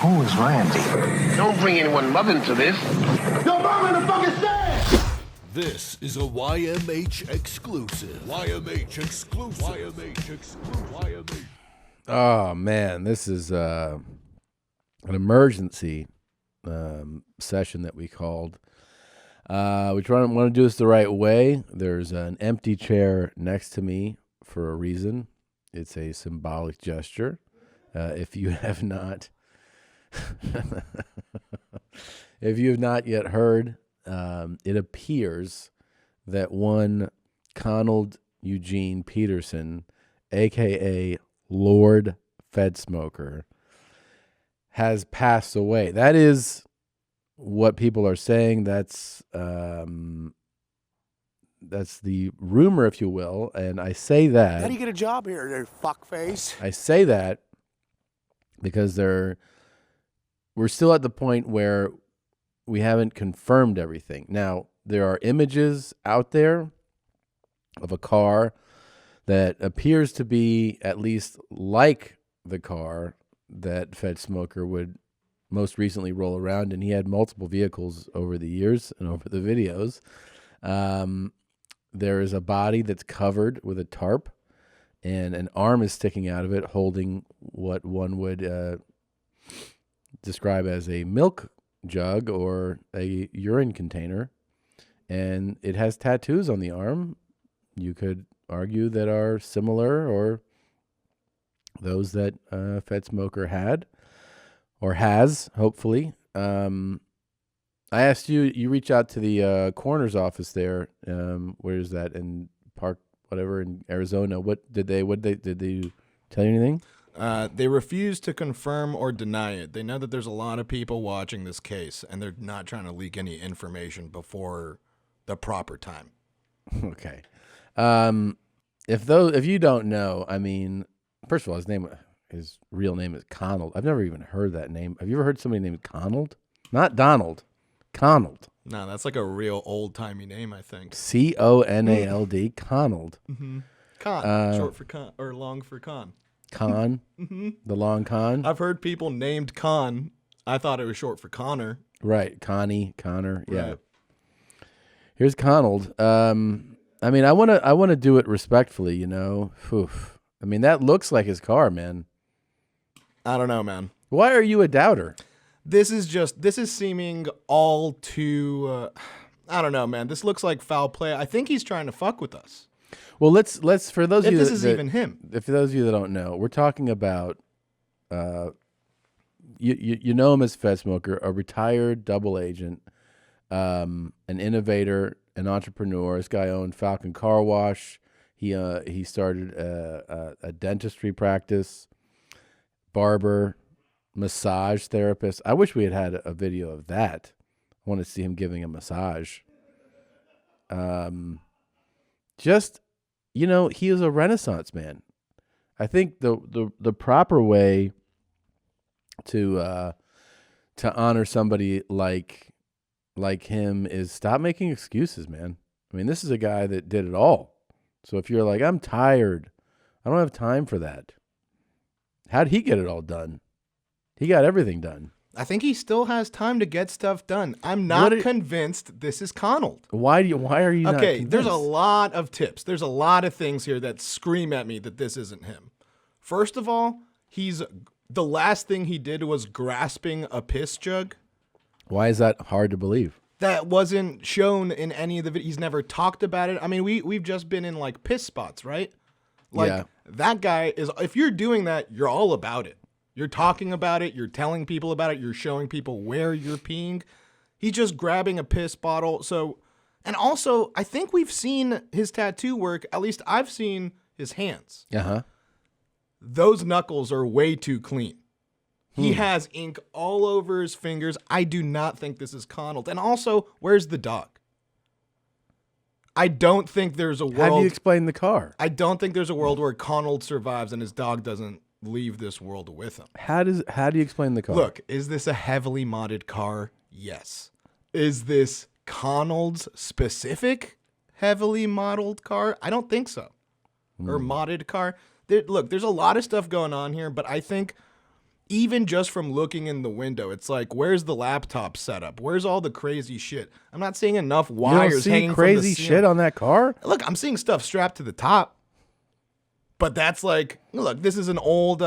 Who is Randy? Don't bring anyone mother into this. Yo, mom in the fucking stand! This is a YMH exclusive. YMH exclusive. YMH exclusive. YMH. Oh man, this is an emergency session that we called. We want to do this the right way. There's an empty chair next to me for a reason. It's a symbolic gesture. If you have not, if you have not yet heard, it appears that one Conald Eugene Peterson, aka Lord FedSmoker, has passed away. That is what people are saying. That's the rumor, if you will. And I say that. How do you get a job here, there fuckface? I say that because we're still at the point where we haven't confirmed everything. Now, there are images out there of a car that appears to be at least like the car that FedSmoker would most recently roll around, and he had multiple vehicles over the years and over the videos. There is a body that's covered with a tarp, and an arm is sticking out of it holding what one would describe as a milk jug or a urine container, and it has tattoos on the arm. You could argue that are similar, or those that FedSmoker had or has, hopefully. I asked you reach out to the coroner's office there. Where is that, in Park, whatever, in Arizona? Did they tell you anything? They refuse to confirm or deny it. They know that there's a lot of people watching this case, and they're not trying to leak any information before the proper time. Okay. If you don't know, I mean, first of all, his real name is Conald. I've never even heard that name. Have you ever heard somebody named Conald? Not Donald. Conald. No, that's like a real old-timey name, I think. Conald. Conald. Mm-hmm. Con, short for con, or long for con. Con? Mm-hmm. The long con? I've heard people named Con. I thought it was short for Connor. Right. Connie, Connor. Yeah. Right. Here's Conald. I mean, I want to do it respectfully, you know. Oof. I mean, that looks like his car, man. I don't know, man. Why are you a doubter? This is seeming all too, I don't know, man. This looks like foul play. I think he's trying to fuck with us. Well, let's for those of you this is even him. If for those of you that don't know, we're talking about you know him as FedSmoker, a retired double agent, an innovator, an entrepreneur. This guy owned Falcon Car Wash. He started a dentistry practice, barber, massage therapist. I wish we had a video of that. I want to see him giving a massage. Just, you know, he is a Renaissance man. I think the proper way to honor somebody like him is stop making excuses, man. I mean, this is a guy that did it all. So if you're like, I'm tired, I don't have time for that. How'd he get it all done? He got everything done. I think he still has time to get stuff done. I'm not convinced this is Conald. Why are you not Okay, convinced? there's a lot of tips. There's a lot of things here that scream at me that this isn't him. First of all, the last thing he did was grasping a piss jug. Why is that hard to believe? That wasn't shown in any of the videos. He's never talked about it. I mean, we've just been in like piss spots, right? Like Yeah. That guy is, if you're doing that, you're all about it. You're talking about it. You're telling people about it. You're showing people where you're peeing. He's just grabbing a piss bottle. So, and also, I think we've seen his tattoo work. At least I've seen his hands. Uh-huh. Those knuckles are way too clean. He has ink all over his fingers. I do not think this is Conald. And also, where's the dog? I don't think there's a world. How do you explain the car? I don't think there's a world where Conald survives and his dog doesn't leave this world with him. How do you explain the car? Look, is this a heavily modded car? Yes. Is this Conald's specific heavily modeled car? I don't think so. Or modded car. Look, there's a lot of stuff going on here, but I think even just from looking in the window, it's like, where's the laptop setup? Where's all the crazy shit? I'm not seeing enough You wires don't see hanging crazy from the shit ceiling. on that car? Look, I'm seeing stuff strapped to the top. But that's like, look, this is an old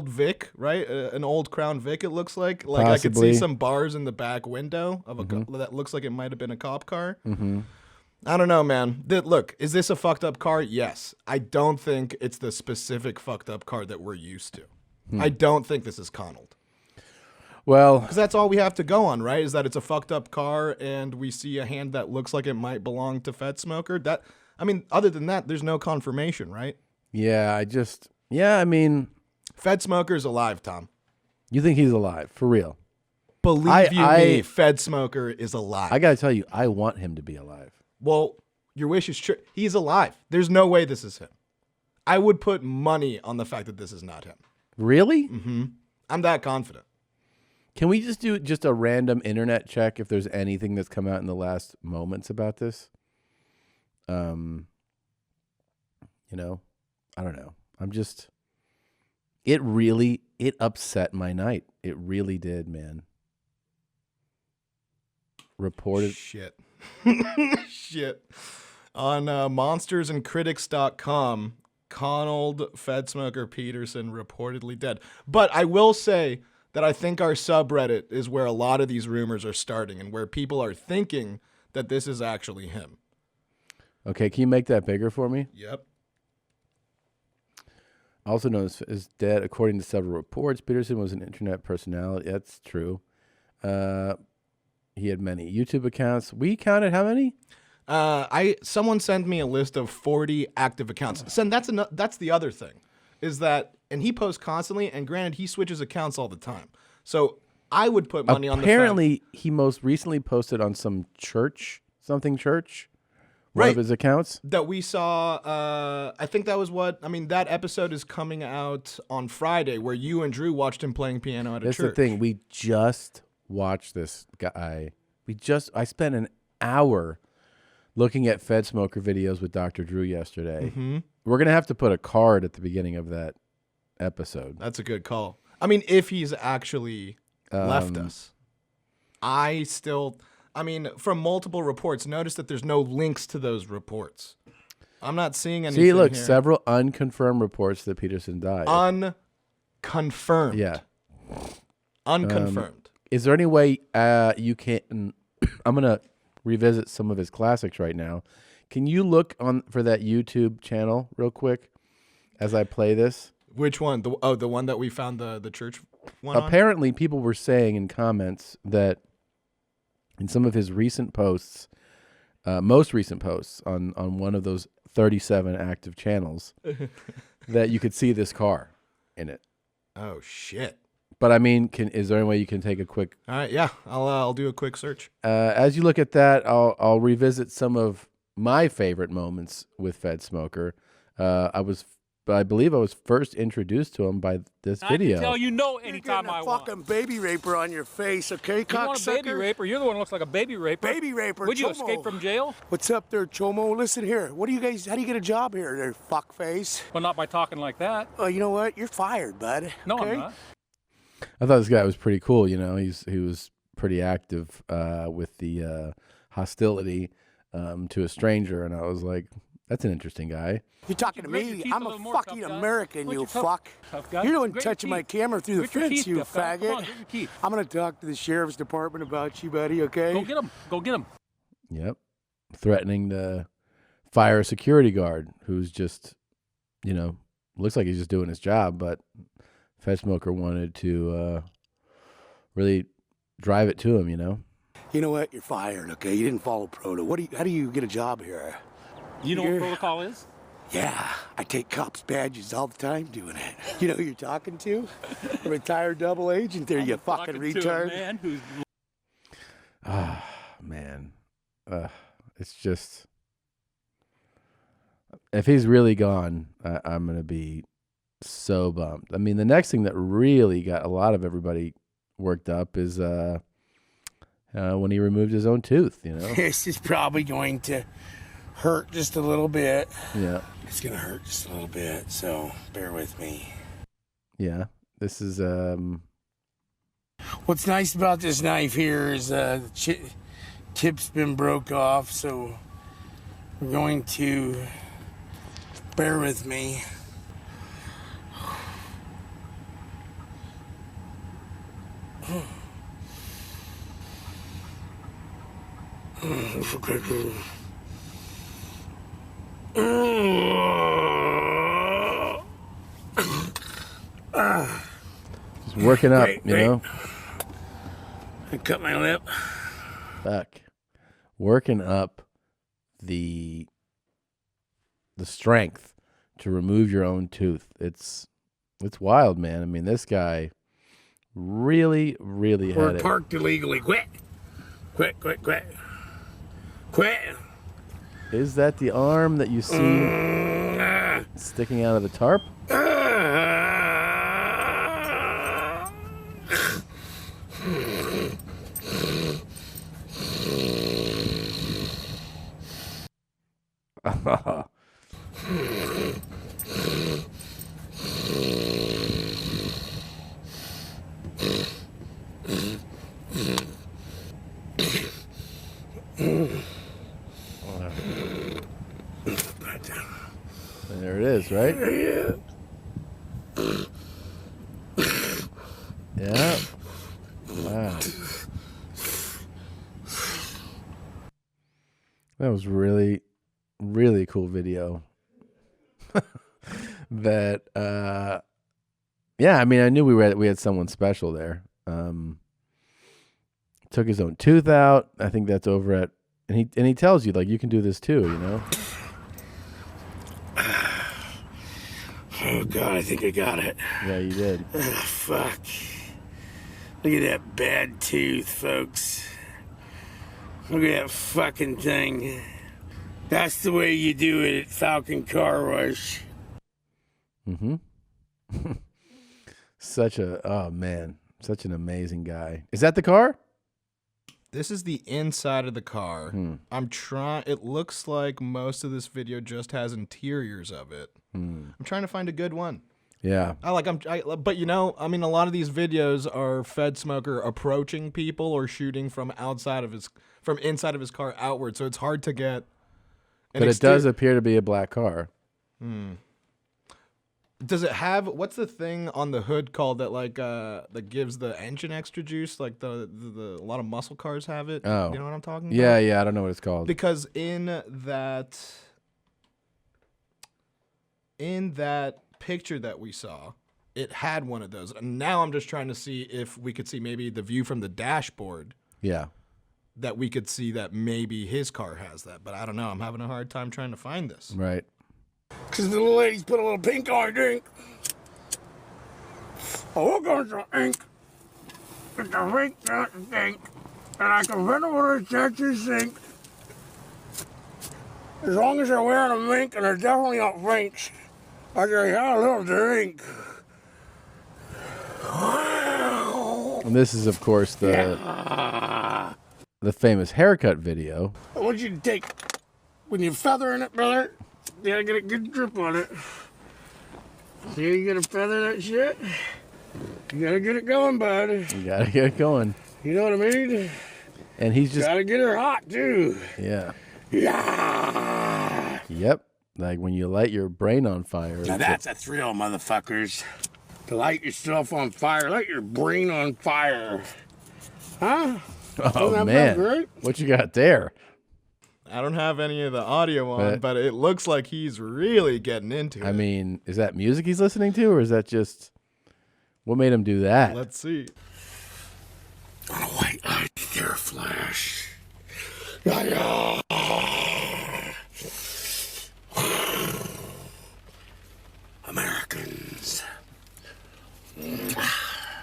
Vic, right? An old Crown Vic, it looks like. Like I could Possibly. see some bars in the back window of a that looks like it might have been a cop car. Mm-hmm. I don't know, man. Look, is this a fucked up car? Yes. I don't think it's the specific fucked up car that we're used to. I don't think this is Conald. Well, Because that's all we have to go on, right? Is that it's a fucked up car and we see a hand that looks like it might belong to FedSmoker. Other than that, there's no confirmation, right? yeah, I mean, FedSmoker's alive, Tom. you think he's alive, for real? Believe me, FedSmoker is alive. I got to tell you, I want him to be alive. Well, your wish is true. He's alive. There's no way this is him. I would put money on the fact that this is not him. Really? Mm-hmm. I'm that confident. Can we just do just a random internet check if there's anything that's come out in the last moments about this? I don't know. It upset my night. It really did, man. Reported. Shit. Shit. On monstersandcritics.com, Conald FedSmoker Peterson reportedly dead. But I will say that I think our subreddit is where a lot of these rumors are starting and where people are thinking that this is actually him. Okay, can you make that bigger for me? Yep. Also known as dead, according to several reports. Peterson was an internet personality. That's true. He had many YouTube accounts. We counted how many? Someone sent me a list of 40 active accounts. That's the other thing, is that, and he posts constantly, and granted, he switches accounts all the time. So I would put money on the fact. Apparently, he most recently posted on some church, one of his accounts. That we saw, I think that was that episode is coming out on Friday, where you and Drew watched him playing piano at a That's church. the thing. We just watched this guy. I spent an hour looking at FedSmoker videos with Dr. Drew yesterday. Mm-hmm. We're going to have to put a card at the beginning of that episode. That's a good call. If he's actually left us. From multiple reports, notice that there's no links to those reports. I'm not seeing anything. See, look, here. several unconfirmed reports that Peterson died. Unconfirmed. Yeah. Unconfirmed. Is there any way you can... I'm going to revisit some of his classics right now. Can you look for that YouTube channel real quick as I play this? Which one? The one that we found the church one on? Apparently, people were saying in comments that in some of his recent posts, most recent posts on one of those 37 active channels, that you could see this car in it. Oh, shit. But is there any way you can take a quick? All right, yeah, I'll do a quick search. As you look at that, I'll revisit some of my favorite moments with FedSmoker. I believe I was first introduced to him by this video. I can tell You're anytime getting I a want. fucking baby raper on your face, okay, You want a baby cocksucker? raper? You're the one who looks like a baby raper. Baby raper, Would you Chomo. escape from jail? What's up there, Chomo? Listen here. How do you get a job here, there, fuckface? Well, not by talking like that. Oh, you know what? You're fired, bud. No, okay? I'm not. I thought this guy was pretty cool. He was pretty active with the hostility to a stranger, and I was like, that's an interesting guy. You're talking to Grit your me? teeth a I'm a little more, fucking tough guy. American, Grit you your tough- fuck. tough guy. You're the one Grit your touching my teeth. camera through the Grit your fence, teeth, you tough guy. Come faggot. on, grit your teeth. I'm gonna talk to the sheriff's department about you, buddy. Okay? Go get him. Go get him. Yep. Threatening to fire a security guard who's just, looks like he's just doing his job, but FedSmoker wanted to really drive it to him, You know what? You're fired. Okay? You didn't follow proto. How do you get a job here? You know what You're- protocol is? Yeah, I take cops' badges all the time doing it. You know who you're talking to? A retired double agent there, you fucking Talking to a retard. man who's Man. It's just... If he's really gone, I'm going to be so bummed. The next thing that really got a lot of everybody worked up is when he removed his own tooth, This is probably going to hurt just a little bit. Yeah. It's going to hurt just a little bit, so bear with me. Yeah. This is What's nice about this knife here is the tip's been broke off, so we're going to bear with me. just working up, you know. I cut my lip. Fuck. Working up the strength to remove your own tooth. It's wild, man. I mean, this guy really had We're it. parked illegally. Quit. Quit. Is that the arm that you see sticking out of the tarp? There it is, right? Yeah. Wow. That was really cool video. That yeah, I mean, I knew we had someone special there. Took his own tooth out. I think that's over at and he tells you like you can do this too, you know? Oh God, I think I got it. Yeah, you did. Fuck. Look at that bad tooth, folks. Look at that fucking thing. That's the way you do it at Falcon Car Wash. Mm-hmm. Such an amazing guy. Is that the car? This is the inside of the car. It looks like most of this video just has interiors of it. I'm trying to find a good one. Yeah. But you know, I mean, a lot of these videos are FedSmoker approaching people or shooting from inside of his car outward, so it's hard to get. But it does appear to be a black car. Does it have what's the thing on the hood called that gives the engine extra juice? Like the a lot of muscle cars have it. Oh, you know what I'm talking about? Yeah, I don't know what it's called. Because in that picture that we saw, it had one of those. And now I'm just trying to see if we could see maybe the view from the dashboard. Yeah. That we could see that maybe his car has that, but I don't know. I'm having a hard time trying to find this. Right. Because the little ladies put a little pink on my drink. Oh, we're going to ink. It's a rink, not a stink. And I can run over to Texas sink. As long as they're wearing a mink and they're definitely not French, I can have a little drink. And this is, of course, the famous haircut video. I want you to take, when you're feathering it, brother, you gotta get a good grip on it. See, you gotta feather that shit. You gotta get it going, bud. You gotta get it going. You know what I mean? And he's just gotta get her hot, too. Yeah. Yeah. Yep. Like when you light your brain on fire. Now that's a thrill, motherfuckers. To light yourself on fire. Light your brain on fire. Huh? Oh, man. What you got there? I don't have any of the audio on, but it looks like he's really getting into it. I mean, is that music he's listening to, or is that just... What made him do that? Let's see. On a white light, there flash. Americans.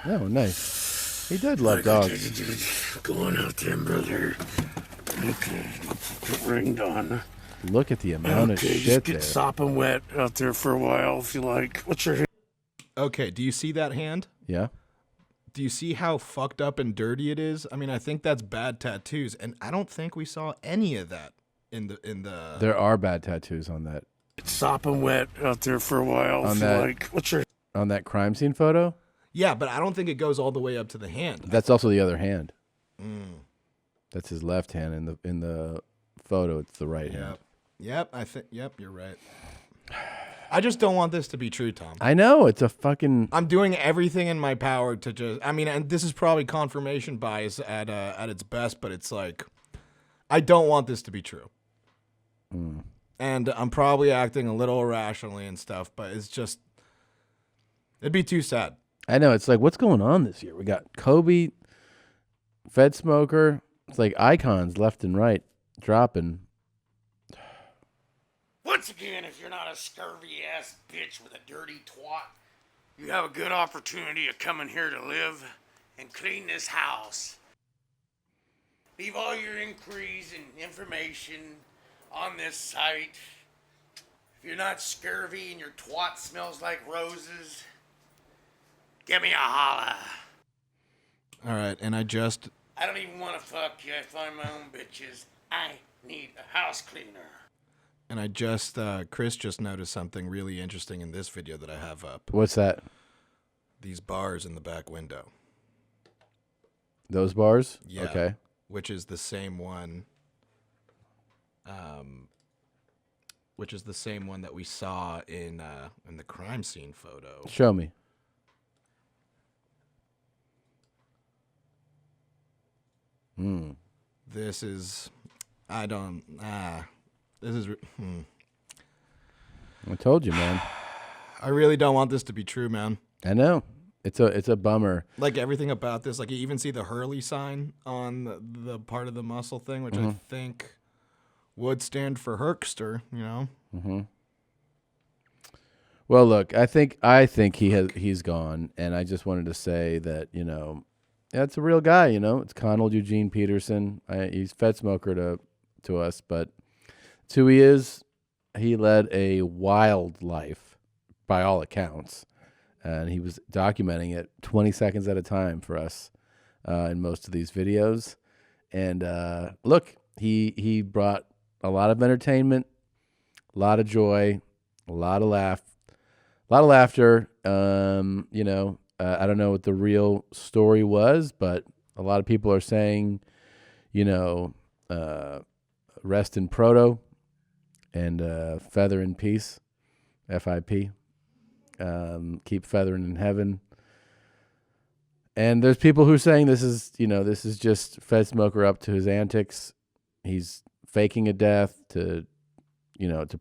Oh, nice. He did love dogs. Go on out there, brother. Okay, get ringed on. Look at the amount of shit just get there. sopping wet out there for a while if you like. What's your... Okay, do you see that hand? Yeah. Do you see how fucked up and dirty it is? I mean, I think that's bad tattoos, and I don't think we saw any of that in the. There are bad tattoos on that. It's sopping wet out there for a while if you like. What's your... On that crime scene photo? Yeah, but I don't think it goes all the way up to the hand. That's also the other hand. That's his left hand in the photo. It's the right hand. Yep. Yep. You're right. I just don't want this to be true, Tom. I know it's a fucking. I'm doing everything in my power to just. I mean, and this is probably confirmation bias at its best, but it's like, I don't want this to be true. And I'm probably acting a little irrationally and stuff, but it's just, it'd be too sad. I know. It's like, what's going on this year? We got Kobe, FedSmoker. It's like icons left and right dropping. Once again, if you're not a scurvy-ass bitch with a dirty twat, you have a good opportunity of coming here to live and clean this house. Leave all your inquiries and information on this site. If you're not scurvy and your twat smells like roses, give me a holla. All right, and I don't even want to fuck you. I find my own bitches. I need a house cleaner. And Chris just noticed something really interesting in this video that I have up. What's that? These bars in the back window. Those bars? Yeah. Okay. Which is the same one. Which is the same one that we saw in the crime scene photo. Show me. This is, I told you, man. I really don't want this to be true, man. I know. It's a bummer. Like everything about this, like you even see the Hurley sign on the part of the muscle thing, which I think would stand for Herkster, you know? Mm-hmm. Well, look, I think he's gone, and I just wanted to say that, you know, that's a real guy, you know. It's Conald Eugene Peterson. He's FedSmoker to us, but it's who he is. He led a wild life, by all accounts, and he was documenting it 20 seconds at a time for us in most of these videos. And look, he brought a lot of entertainment, a lot of joy, a lot of laughter. You know, I don't know what the real story was, but a lot of people are saying, you know, rest in proto and feather in peace, FIP. Keep feathering in heaven. And there's people who are saying this is just FedSmoker up to his antics. He's faking a death to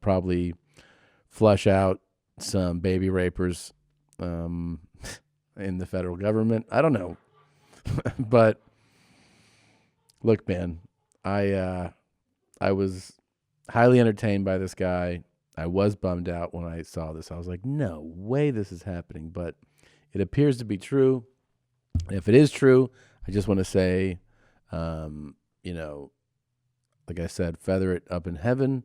probably flush out some baby rapers in the federal government. I don't know. But look, man, I was highly entertained by this guy. I was bummed out when I saw this. I was like, no way this is happening. But it appears to be true. And if it is true, I just want to say, you know, like I said, feather it up in heaven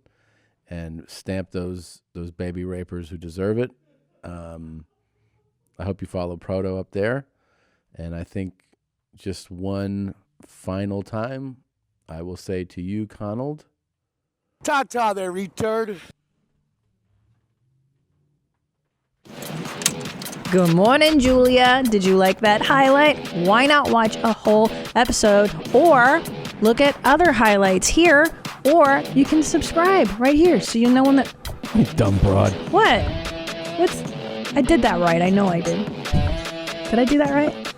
and stamp those baby rapers who deserve it. I hope you follow Proto up there. And I think just one final time, I will say to you, Conald. Ta-ta there, retard. Good morning, Julia. Did you like that highlight? Why not watch a whole episode or look at other highlights here, or you can subscribe right here so you know when the... You dumb broad. What? I did that right. I know I did. Did I do that right?